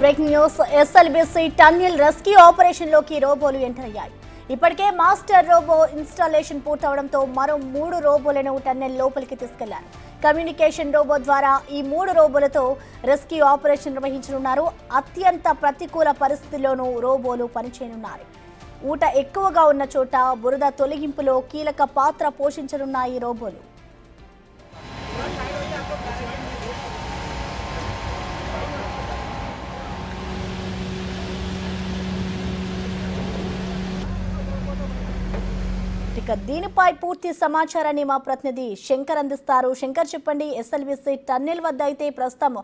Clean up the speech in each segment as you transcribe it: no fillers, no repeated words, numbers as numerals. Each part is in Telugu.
Breaking news. SLBC tunnel rescue operation లోకి రోబోలు ఎంటర్ అయ్యాయి. ఇప్పటికే మాస్టర్ రోబో ఇన్స్టాలేషన్ పూర్తవడంతో మరో 3 రోబోలను టన్నెల్ లోపలికి తీసుకెళ్లారు. కమ్యూనికేషన్ రోబో ద్వారా ఈ 3 రోబోలతో రెస్క్యూ ఆపరేషన్ నిర్వహించనున్నారు. అత్యంత ప్రతికూల పరిస్థితుల్లోనూ రోబోలు పనిచేయనున్నారు. ఊట ఎక్కువగా ఉన్న చోట బురద తొలగింపులో కీలక పాత్ర పోషించనున్నాయి ఈ రోబోలు. ఇక దీనిపై పూర్తి సమాచారాన్ని మా ప్రతినిధి శంకర్ అందిస్తారు. శంకర్, చెప్పండి. ఎస్ఎల్బీసీ టన్నెల్ వద్ద అయితే ప్రస్తుతం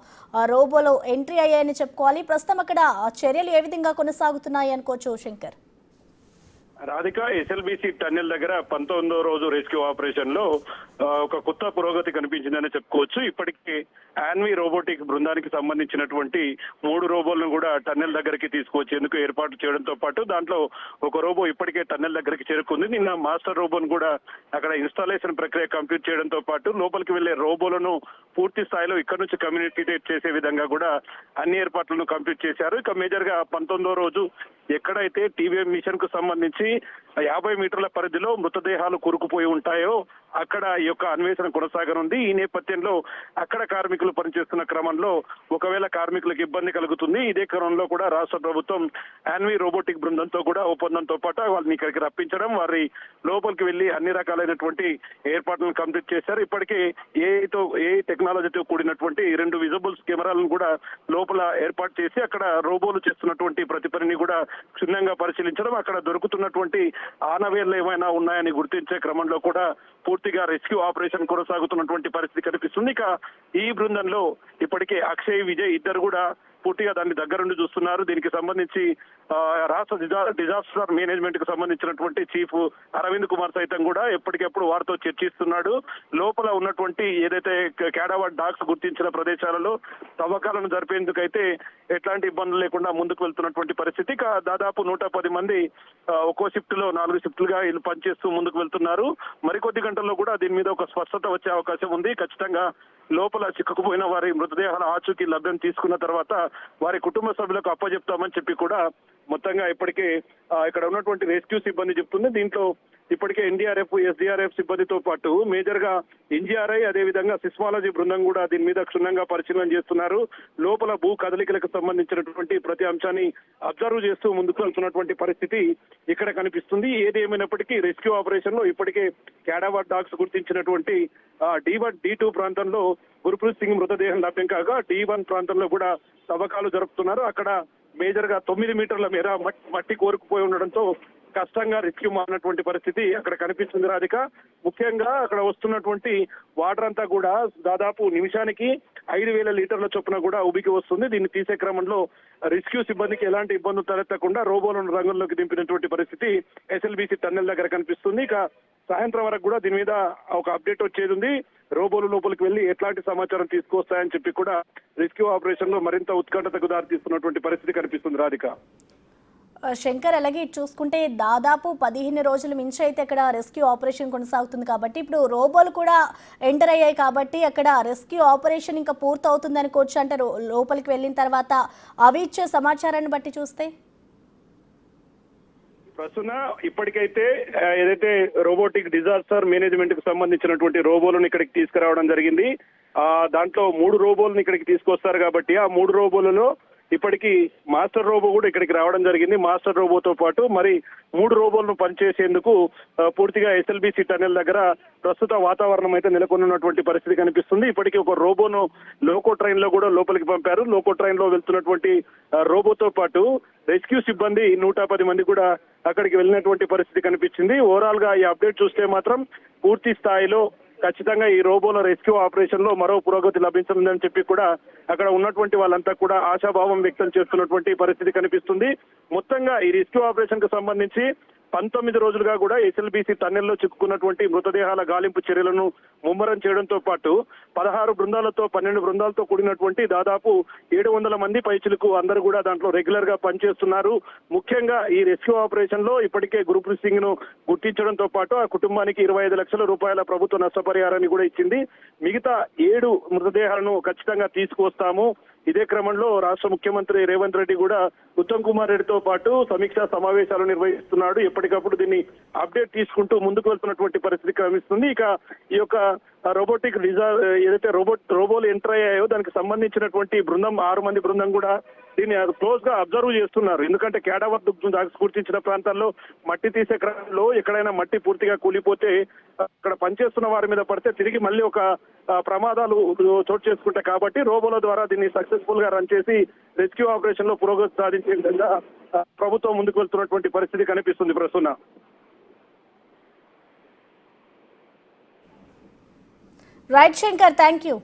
రోబోలో ఎంట్రీ అయ్యాయని చెప్పుకోవాలి. ప్రస్తుతం అక్కడ చర్యలు ఏ విధంగా కొనసాగుతున్నాయి అనుకోవచ్చు శంకర్? రాధిక, ఎస్ఎల్బీసీ టన్నెల్ దగ్గర 19వ రోజు రెస్క్యూ ఆపరేషన్ లో ఒక కొత్త పురోగతి కనిపించిందని చెప్పుకోవచ్చు. ఇప్పటికే యాన్వి రోబోటిక్ బృందానికి సంబంధించినటువంటి 3 రోబోలను కూడా టన్నెల్ దగ్గరికి తీసుకువచ్చేందుకు ఏర్పాటు చేయడంతో పాటు దాంట్లో ఒక రోబో ఇప్పటికే టన్నెల్ దగ్గరికి చేరుకుంది. నిన్న మాస్టర్ రోబోను కూడా అక్కడ ఇన్స్టాలేషన్ ప్రక్రియ కంప్లీట్ చేయడంతో పాటు లోపలికి వెళ్లే రోబోలను పూర్తి స్థాయిలో ఇక్కడ నుంచి కమ్యూనికేట్ చేసే విధంగా కూడా అన్ని ఏర్పాట్లను కంప్లీట్ చేశారు. ఇక మేజర్ గా 19వ రోజు ఎక్కడైతే టీవీఎం మిషన్ కు సంబంధించి 50 మీటర్ల పరిధిలో మృతదేహాలు కూరుకుపోయి ఉంటాయో అక్కడ ఈ యొక్క అన్వేషణ కొనసాగనుంది. ఈ నేపథ్యంలో అక్కడ కార్మికులు పనిచేస్తున్న క్రమంలో ఒకవేళ కార్మికులకు ఇబ్బంది కలుగుతుంది. ఇదే క్రమంలో కూడా రాష్ట్ర ప్రభుత్వం యాన్వి రోబోటిక్ బృందంతో కూడా ఒప్పందంతో పాటు వాళ్ళని ఇక్కడికి రప్పించడం, వారి లోపలికి వెళ్లి అన్ని రకాలైనటువంటి ఏర్పాట్లను కంప్లీట్ చేశారు. ఇప్పటికే ఏ టెక్నాలజీతో కూడినటువంటి 2 విజిబుల్స్ కెమెరాలను కూడా లోపల ఏర్పాటు చేసి అక్కడ రోబోలు చేస్తున్నటువంటి ప్రతి పనిని కూడా క్షుణ్ణంగా పరిశీలించడం, అక్కడ దొరుకుతున్నటువంటి ఆనవేళ్లు ఏమైనా ఉన్నాయని గుర్తించే క్రమంలో కూడా పూర్తిగా రెస్క్యూ ఆపరేషన్ కొనసాగుతున్నటువంటి పరిస్థితి కనిపిస్తుంది. ఇక ఈ బృందంలో ఇప్పటికే అక్షయ్, విజయ్ ఇద్దరు కూడా పూర్తిగా దాన్ని దగ్గరుండి చూస్తున్నారు. దీనికి సంబంధించి రాష్ట్ర డిజాస్టర్ మేనేజ్మెంట్ కు సంబంధించినటువంటి చీఫ్ అరవింద్ కుమార్ సైతం కూడా ఎప్పటికెప్పుడు వారితో చర్చిస్తున్నాడు. లోపల ఉన్నటువంటి ఏదైతే క్యాడవాడ్ డాగ్స్ గుర్తించిన ప్రదేశాలలో తవ్వకాలను జరిపేందుకైతే ఎట్లాంటి ఇబ్బందులు లేకుండా ముందుకు వెళ్తున్నటువంటి పరిస్థితి. దాదాపు 110 మంది ఒక్కో షిఫ్ట్ లో 4 షిఫ్టులుగా వీళ్ళు పనిచేస్తూ ముందుకు వెళ్తున్నారు. మరికొద్ది గంటల్లో కూడా దీని మీద ఒక స్పష్టత వచ్చే అవకాశం ఉంది. ఖచ్చితంగా లోపల చిక్కుకుపోయిన వారి మృతదేహాల ఆచూకీ లభ్యం తీసుకున్న తర్వాత వారి కుటుంబ సభ్యులకు అప్పచెప్తామని చెప్పి కూడా మొత్తంగా ఇప్పటికే ఇక్కడ ఉన్నటువంటి రెస్క్యూ సిబ్బంది చెప్తుంది. దీంట్లో ఇప్పటికే ఎన్డీఆర్ఎఫ్, ఎస్డీఆర్ఎఫ్ సిబ్బందితో పాటు మేజర్ గా ఎన్జీఆర్ఐ, అదేవిధంగా సిస్మాలజీ బృందం కూడా దీని మీద క్షుణ్ణంగా పరిశీలన చేస్తున్నారు. లోపల భూ కదలికలకు సంబంధించినటువంటి ప్రతి అంశాన్ని అబ్జర్వ్ చేస్తూ ముందుకు వెళ్తున్నటువంటి పరిస్థితి ఇక్కడ కనిపిస్తుంది. ఏది ఏమైనప్పటికీ రెస్క్యూ ఆపరేషన్ లో ఇప్పటికే క్యాడవాడ్ డాగ్స్ గుర్తించినటువంటి D1, D2 ప్రాంతంలో గుర్ప్రీత్ సింగ్ మృతదేహం లభ్యం కాగా D1 ప్రాంతంలో కూడా తవ్వకాలు జరుపుతున్నారు. అక్కడ మేజర్ గా 9 మీటర్ల మేర మట్టి కోరుకుపోయి ఉండడంతో కష్టంగా రెస్క్యూ మారినటువంటి పరిస్థితి అక్కడ కనిపిస్తుంది. రాధిక, ముఖ్యంగా అక్కడ వస్తున్నటువంటి వాటర్ అంతా కూడా దాదాపు నిమిషానికి 5,000 లీటర్ల చొప్పున కూడా ఉబికి వస్తుంది. దీన్ని తీసే క్రమంలో రెస్క్యూ సిబ్బందికి ఎలాంటి ఇబ్బందులు తలెత్తకుండా రోబోలను రంగంలోకి దింపినటువంటి పరిస్థితి ఎస్ఎల్బీసీ టన్నెల్ దగ్గర కనిపిస్తుంది. ఇక సాయంత్రం వరకు కూడా దీని మీద ఒక అప్డేట్ వచ్చేది ఉంది. రోబోలు లోపలికి వెళ్లి ఎట్లాంటి సమాచారం తీసుకొస్తాయని చెప్పి కూడా రెస్క్యూ ఆపరేషన్ లో మరింత ఉత్కంఠతకు దారితీస్తున్నటువంటి పరిస్థితి కనిపిస్తుంది. రాధిక, శంకర్, అలాగే చూసుకుంటే దాదాపు 15 రోజుల మించి అయితే అక్కడ రెస్క్యూ ఆపరేషన్ కొనసాగుతుంది కాబట్టి ఇప్పుడు రోబోలు కూడా ఎంటర్ అయ్యాయి కాబట్టి అక్కడ రెస్క్యూ ఆపరేషన్ ఇంకా పూర్తవుతుంది అనుకోవచ్చు అంటారు. లోపలికి వెళ్ళిన తర్వాత అవి ఇచ్చే సమాచారాన్ని బట్టి చూస్తే ప్రస్తుతం ఇప్పటికైతే ఏదైతే రోబోటిక్ డిజాస్టర్ మేనేజ్మెంట్ కు సంబంధించినటువంటి రోబోలను ఇక్కడికి తీసుకురావడం జరిగింది. దాంట్లో 3 రోబోలను ఇక్కడికి తీసుకొస్తారు కాబట్టి ఆ 3 రోబోలలో ఇప్పటికీ మాస్టర్ రోబో కూడా ఇక్కడికి రావడం జరిగింది. మాస్టర్ రోబోతో పాటు మరి 3 రోబోలను పనిచేసేందుకు పూర్తిగా ఎస్ఎల్బీసీ టన్నెల్ దగ్గర ప్రస్తుత వాతావరణం అయితే నెలకొన్నటువంటి పరిస్థితి కనిపిస్తుంది. ఇప్పటికీ ఒక రోబోను లోకో ట్రైన్ లో కూడా లోపలికి పంపారు. లోకో ట్రైన్ లో వెళ్తున్నటువంటి రోబోతో పాటు రెస్క్యూ సిబ్బంది 110 మంది కూడా అక్కడికి వెళ్ళినటువంటి పరిస్థితి కనిపించింది. ఓవరాల్ గా ఈ అప్డేట్ చూస్తే మాత్రం పూర్తి స్థాయిలో ఖచ్చితంగా ఈ రోబోల రెస్క్యూ ఆపరేషన్ లో మరో పురోగతి లభించనుందని చెప్పి కూడా అక్కడ ఉన్నటువంటి వాళ్ళంతా కూడా ఆశాభావం వ్యక్తం చేస్తున్నటువంటి పరిస్థితి కనిపిస్తుంది. మొత్తంగా ఈ రెస్క్యూ ఆపరేషన్ కు సంబంధించి 19 రోజులుగా కూడా ఎస్ఎల్బీసీ టన్నెల్లో చిక్కుకున్నటువంటి మృతదేహాల గాలింపు చర్యలను ముమ్మరం చేయడంతో పాటు 16 బృందాలతో 12 బృందాలతో కూడినటువంటి దాదాపు 700 మంది పైచిలకు అందరూ కూడా దాంట్లో రెగ్యులర్ గా పనిచేస్తున్నారు. ముఖ్యంగా ఈ రెస్క్యూ ఆపరేషన్ లో ఇప్పటికే గుర్ప్రీత్ సింగ్ ను గుర్తించడంతో పాటు ఆ కుటుంబానికి 25 లక్షల రూపాయల ప్రభుత్వ నష్టపరిహారాన్ని కూడా ఇచ్చింది. మిగతా 7 మృతదేహాలను ఖచ్చితంగా తీసుకువస్తాము, ఇదే క్రమంలో రాష్ట్ర ముఖ్యమంత్రి రేవంత్ రెడ్డి కూడా ఉత్తమ్ కుమార్ రెడ్డితో పాటు సమీక్షా సమావేశాలు నిర్వహిస్తున్నాడు. ఎప్పటికప్పుడు దీన్ని అప్డేట్ తీసుకుంటూ ముందుకు వెళ్తున్నటువంటి పరిస్థితి కనిపిస్తుంది. ఇక ఈ యొక్క రోబోటిక్ ఏదైతే రోబోలు ఎంటర్ అయ్యాయో దానికి సంబంధించినటువంటి బృందం 6 మంది బృందం కూడా దీన్ని క్లోజ్ గా అబ్జర్వ్ చేస్తున్నారు. ఎందుకంటే కేడావర్ గుర్తించిన ప్రాంతాల్లో మట్టి తీసే క్రమంలో ఎక్కడైనా మట్టి పూర్తిగా కూలిపోతే అక్కడ పనిచేస్తున్న వారి మీద పడితే తిరిగి మళ్ళీ ఒక ప్రమాదాలు చోటు చేసుకుంటాయి. కాబట్టి రోబోల ద్వారా దీన్ని సక్సెస్ఫుల్ గా రన్ చేసి రెస్క్యూ ఆపరేషన్ లో పురోగతి సాధించే విధంగా ప్రభుత్వం ముందుకు వెళ్తున్నటువంటి పరిస్థితి కనిపిస్తుంది ప్రస్తుతం. Right Shankar, thank you.